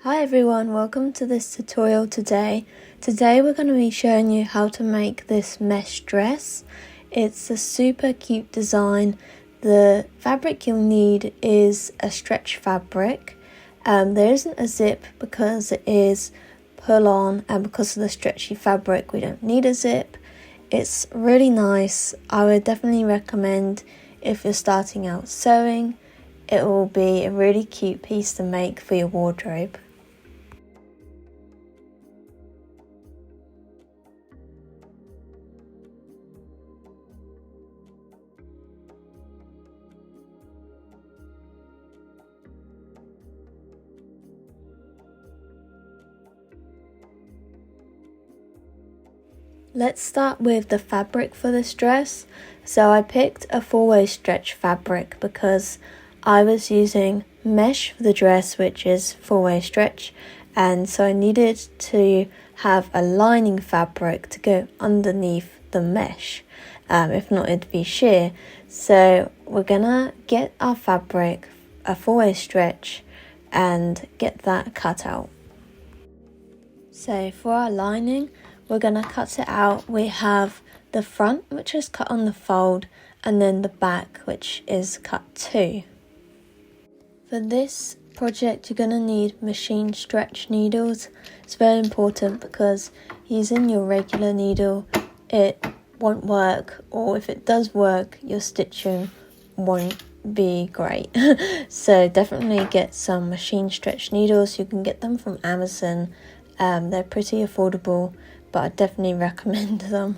Hi everyone, welcome to this tutorial today. Today we're going to be showing you how to make this mesh dress. It's a super cute design. The fabric you'll need is a stretch fabric. There isn't a zip because it is pull on, and because of the stretchy fabric we don't need a zip. It's really nice. I would definitely recommend if you're starting out sewing. It will be a really cute piece to make for your wardrobe. Let's start with the fabric for this dress. So I picked a 4-way stretch fabric because I was using mesh for the dress, which is 4-way stretch, and so I needed to have a lining fabric to go underneath the mesh. If not, it'd be sheer. So we're gonna get our fabric, a 4-way stretch, and get that cut out. So for our lining, we're going to cut it out. We have the front, which is cut on the fold, and then the back, which is cut too. For this project, you're going to need machine stretch needles. It's very important because using your regular needle, it won't work, or if it does work, your stitching won't be great. So definitely get some machine stretch needles. You can get them from Amazon. They're pretty affordable, but I definitely recommend them.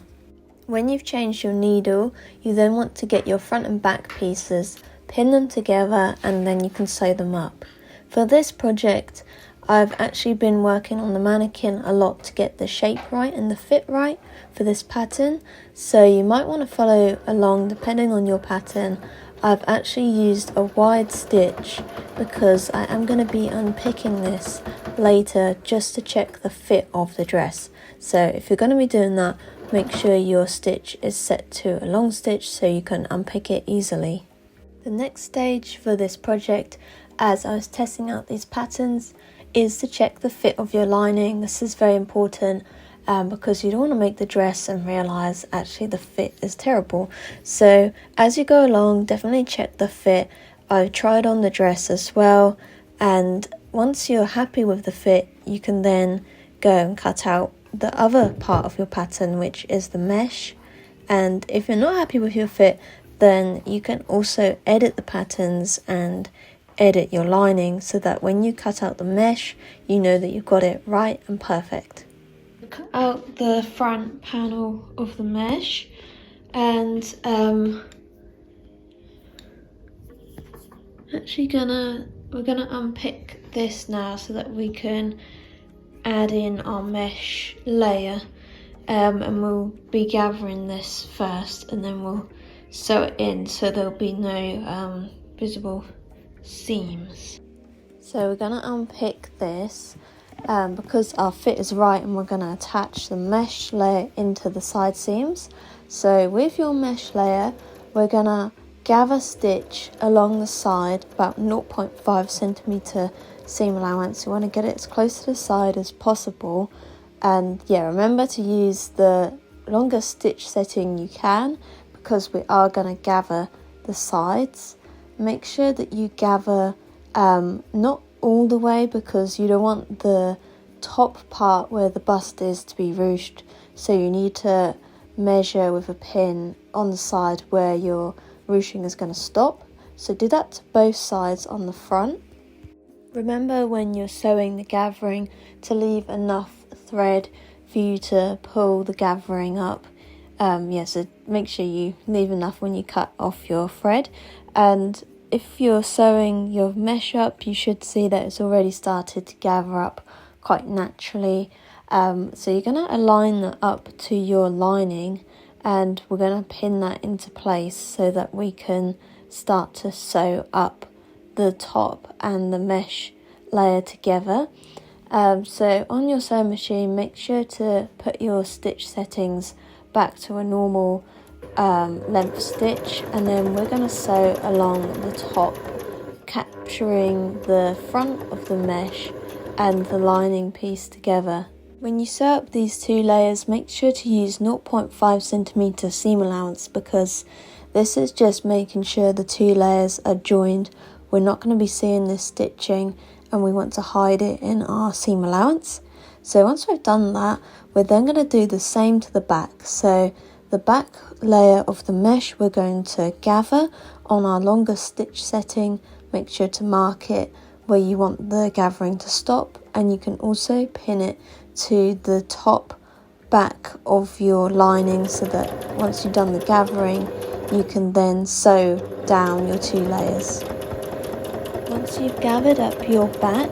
When you've changed your needle, you then want to get your front and back pieces, pin them together, and then you can sew them up. For this project, I've actually been working on the mannequin a lot to get the shape right and the fit right for this pattern, so you might want to follow along depending on your pattern. I've actually used a wide stitch because I am going to be unpicking this later just to check the fit of the dress. So if you're going to be doing that, make sure your stitch is set to a long stitch so you can unpick it easily. The next stage for this project, as I was testing out these patterns, is to check the fit of your lining. This is very important because you don't want to make the dress and realize actually the fit is terrible. So as you go along, definitely check the fit. I've tried on the dress as well, and once you're happy with the fit, you can then go and cut out the other part of your pattern, which is the mesh. And if you're not happy with your fit, then you can also edit the patterns and edit your lining so that when you cut out the mesh, you know that you've got it right and perfect. Cut out the front panel of the mesh, and we're gonna unpick this now so that we can add in our mesh layer, and we'll be gathering this first and then we'll sew it in so there'll be no visible seams. So we're going to unpick this because our fit is right, and we're going to attach the mesh layer into the side seams. So with your mesh layer, we're going to gather stitch along the side about 0.5 centimeter seam allowance. You want to get it as close to the side as possible, and yeah, remember to use the longest stitch setting you can because we are going to gather the sides. Make sure that you gather not all the way because you don't want the top part where the bust is to be ruched, so you need to measure with a pin on the side where your ruching is going to stop. So do that to both sides on the front. Remember when you're sewing the gathering to leave enough thread for you to pull the gathering up. So make sure you leave enough when you cut off your thread. And if you're sewing your mesh up, you should see that it's already started to gather up quite naturally. So you're going to align that up to your lining, and we're going to pin that into place so that we can start to sew up the top and the mesh layer together. So on your sewing machine, make sure to put your stitch settings back to a normal length stitch, and then we're going to sew along the top, capturing the front of the mesh and the lining piece together. When you sew up these 2 layers, make sure to use 0.5 centimeter seam allowance, because this is just making sure the 2 layers are joined. We're not going to be seeing this stitching and we want to hide it in our seam allowance. So once we've done that, we're then going to do the same to the back. So the back layer of the mesh we're going to gather on our longer stitch setting. Make sure to mark it where you want the gathering to stop, and you can also pin it to the top back of your lining so that once you've done the gathering, you can then sew down your 2 layers. Once you've gathered up your back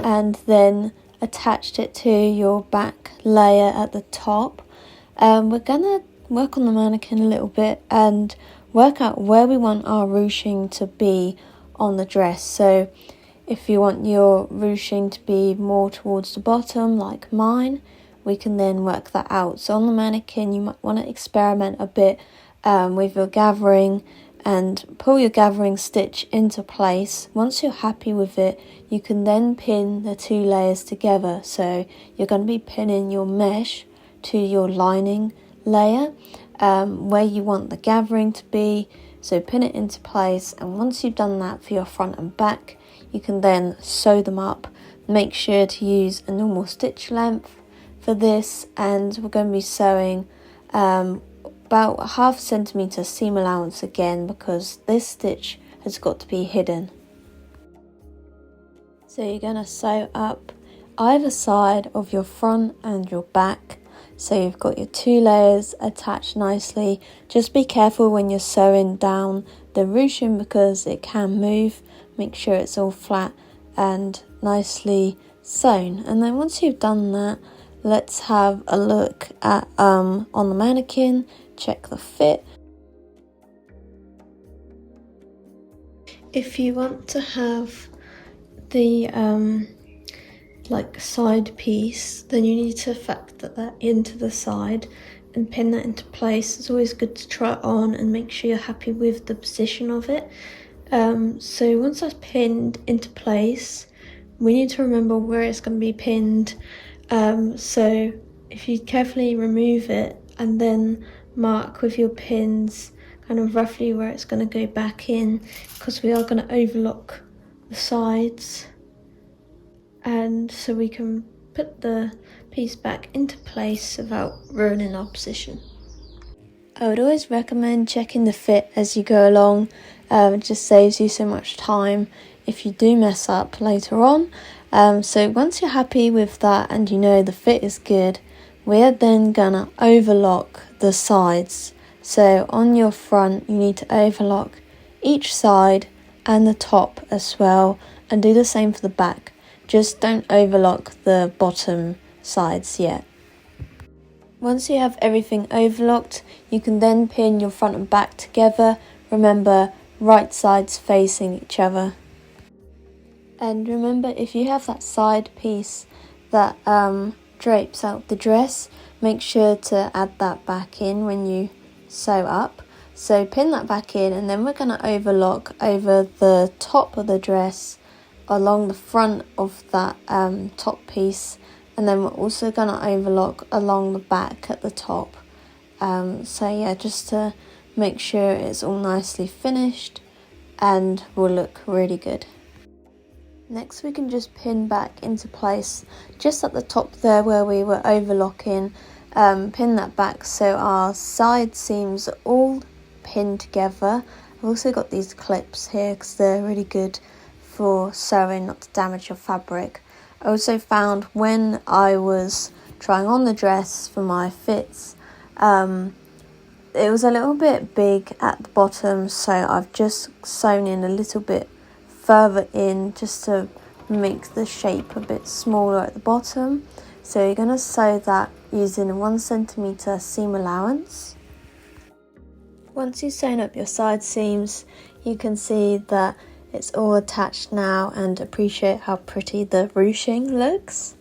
and then attached it to your back layer at the top, we're gonna work on the mannequin a little bit and work out where we want our ruching to be on the dress. So if you want your ruching to be more towards the bottom like mine, we can then work that out. So on the mannequin, you might want to experiment a bit with your gathering and pull your gathering stitch into place. Once you're happy with it, you can then pin the 2 layers together. So you're going to be pinning your mesh to your lining layer where you want the gathering to be. So pin it into place, and once you've done that for your front and back, you can then sew them up. Make sure to use a normal stitch length for this, and we're going to be sewing about 0.5 centimeter seam allowance again, because this stitch has got to be hidden. So you're going to sew up either side of your front and your back. So you've got your 2 layers attached nicely. Just be careful when you're sewing down the ruching because it can move. Make sure it's all flat and nicely sewn. And then once you've done that, let's have a look at on the mannequin, check the fit. If you want to have the like side piece, then you need to factor that into the side and pin that into place. It's always good to try it on and make sure you're happy with the position of it. So once that's pinned into place, we need to remember where it's going to be pinned. So if you carefully remove it and then mark with your pins kind of roughly where it's going to go back in, because we are going to overlock the sides, and so we can put the piece back into place without ruining our position. I would always recommend checking the fit as you go along. It just saves you so much time if you do mess up later on. So once you're happy with that and you know the fit is good, we're then gonna overlock the sides. So on your front, you need to overlock each side and the top as well, and do the same for the back. Just don't overlock the bottom sides yet. Once you have everything overlocked, you can then pin your front and back together. Remember, right sides facing each other. And remember, if you have that side piece that drapes out the dress, make sure to add that back in when you sew up. So pin that back in, and then we're going to overlock over the top of the dress along the front of that top piece, and then we're also going to overlock along the back at the top. So yeah, just to make sure it's all nicely finished and will look really good. Next, we can just pin back into place just at the top there where we were overlocking. Pin that back so our side seams are all pinned together. I've also got these clips here because they're really good for sewing, not to damage your fabric. I also found when I was trying on the dress for my fits, it was a little bit big at the bottom, so I've just sewn in a little bit further in just to make the shape a bit smaller at the bottom. So you're going to sew that using a 1 centimeter seam allowance. Once you've sewn up your side seams, you can see that it's all attached now, and appreciate how pretty the ruching looks.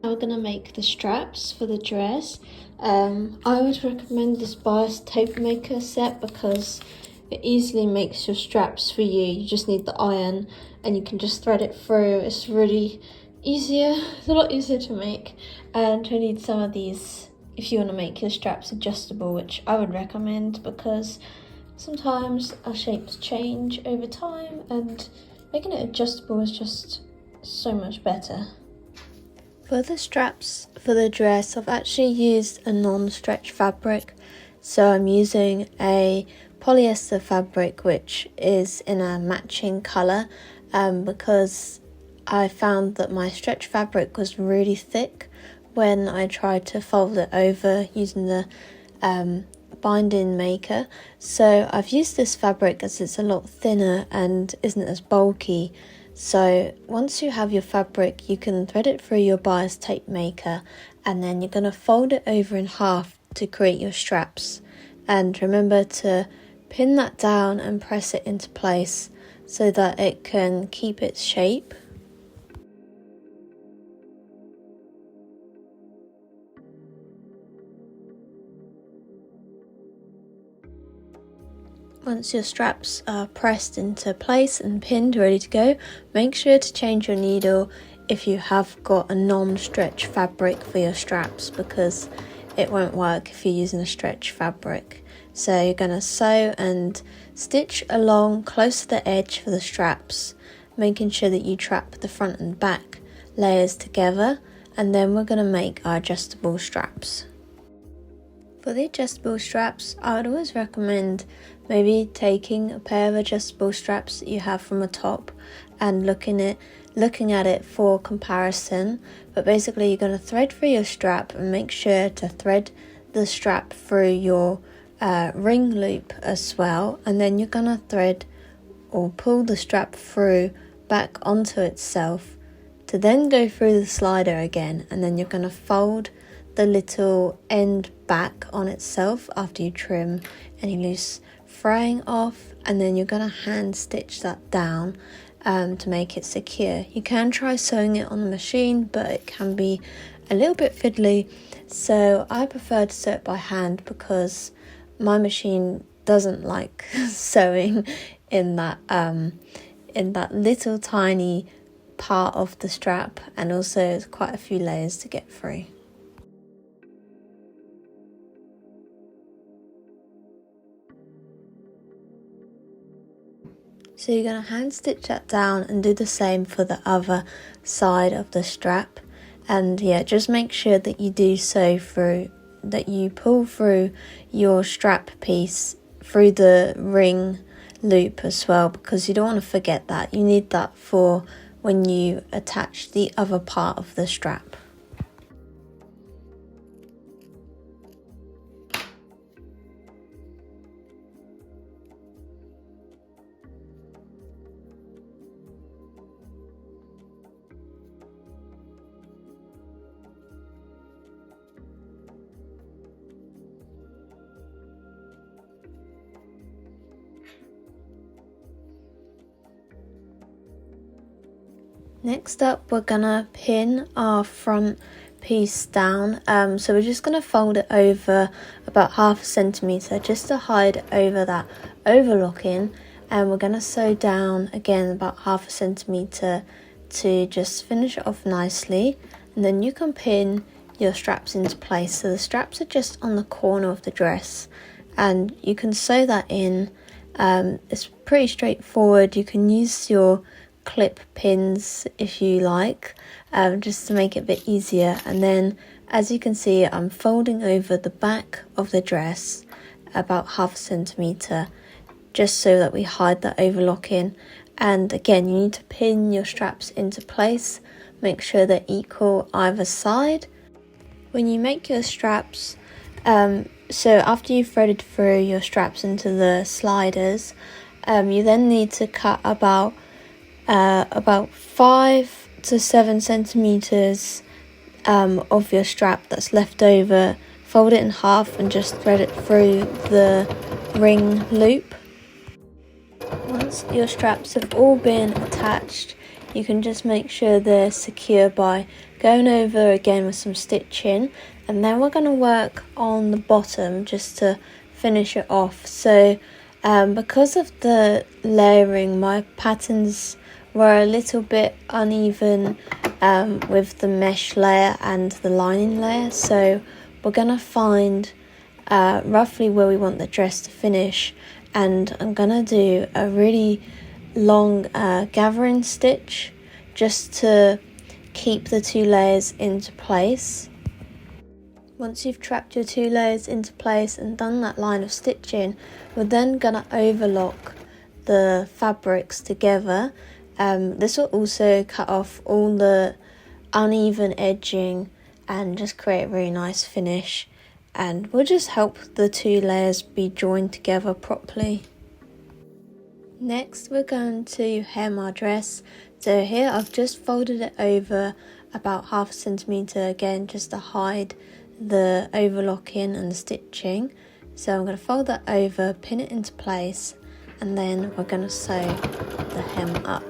Now we're going to make the straps for the dress. I would recommend this bias tape maker set because it easily makes your straps for you. You just need the iron and you can just thread it through. It's really easier. It's a lot easier to make, and you'll need some of these if you want to make your straps adjustable, which I would recommend because sometimes our shapes change over time and making it adjustable is just so much better. For the straps for the dress, I've actually used a non-stretch fabric, so I'm using a polyester fabric which is in a matching colour because I found that my stretch fabric was really thick when I tried to fold it over using the binding maker. So I've used this fabric as it's a lot thinner and isn't as bulky. So once you have your fabric, you can thread it through your bias tape maker, and then you're going to fold it over in half to create your straps. And remember to pin that down and press it into place so that it can keep its shape. Once your straps are pressed into place and pinned, ready to go, make sure to change your needle if you have got a non-stretch fabric for your straps, because it won't work if you're using a stretch fabric. So you're going to sew and stitch along close to the edge for the straps, making sure that you trap the front and back layers together, and then we're going to make our adjustable straps. For the adjustable straps, I would always recommend maybe taking a pair of adjustable straps that you have from a top and looking at it for comparison. But basically you're going to thread through your strap and make sure to thread the strap through your ring loop as well, and then you're going to thread or pull the strap through back onto itself to then go through the slider again, and then you're going to fold the little end back on itself after you trim any loose fraying off, and then you're going to hand stitch that down to make it secure. You can try sewing it on the machine, but it can be a little bit fiddly, so I prefer to sew it by hand because my machine doesn't like sewing in that little tiny part of the strap, and also it's quite a few layers to get through. So you're going to hand stitch that down and do the same for the other side of the strap. And yeah, just make sure that you do sew through, that you pull through your strap piece through the ring loop as well, because you don't want to forget that. You need that for when you attach the other part of the strap. Next up, we're gonna pin our front piece down. So we're just gonna fold it over about 1/2 centimeter just to hide over that overlocking, and we're gonna sew down again about 1/2 centimeter to just finish it off nicely. And then you can pin your straps into place. So the straps are just on the corner of the dress, and you can sew that in. It's pretty straightforward. You can use your clip pins if you like, just to make it a bit easier. And then as you can see, I'm folding over the back of the dress about 1/2 centimeter just so that we hide that overlocking. And again, you need to pin your straps into place, make sure they're equal either side. When you make your straps, so after you've threaded through your straps into the sliders, you then need to cut about 5 to 7 centimeters of your strap that's left over. Fold it in half and just thread it through the ring loop. Once your straps have all been attached, you can just make sure they're secure by going over again with some stitching, and then we're going to work on the bottom just to finish it off. So because of the layering, my patterns were a little bit uneven with the mesh layer and the lining layer. So we're gonna find roughly where we want the dress to finish, and I'm gonna do a really long gathering stitch just to keep the 2 layers into place. Once you've trapped your 2 layers into place and done that line of stitching, we're then gonna overlock the fabrics together. This will also cut off all the uneven edging and just create a really nice finish, and will just help the 2 layers be joined together properly. Next we're going to hem our dress. So here I've just folded it over about 1/2 centimetre again, just to hide the overlocking and the stitching. So I'm going to fold that over, pin it into place, and then we're going to sew the hem up.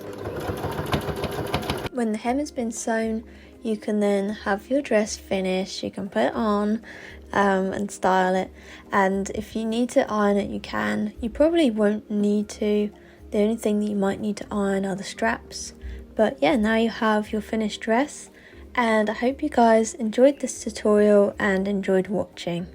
When the hem has been sewn, you can then have your dress finished. You can put it on and style it, and if you need to iron it, you can. You probably won't need to. The only thing that you might need to iron are the straps. But yeah, now you have your finished dress, and I hope you guys enjoyed this tutorial and enjoyed watching.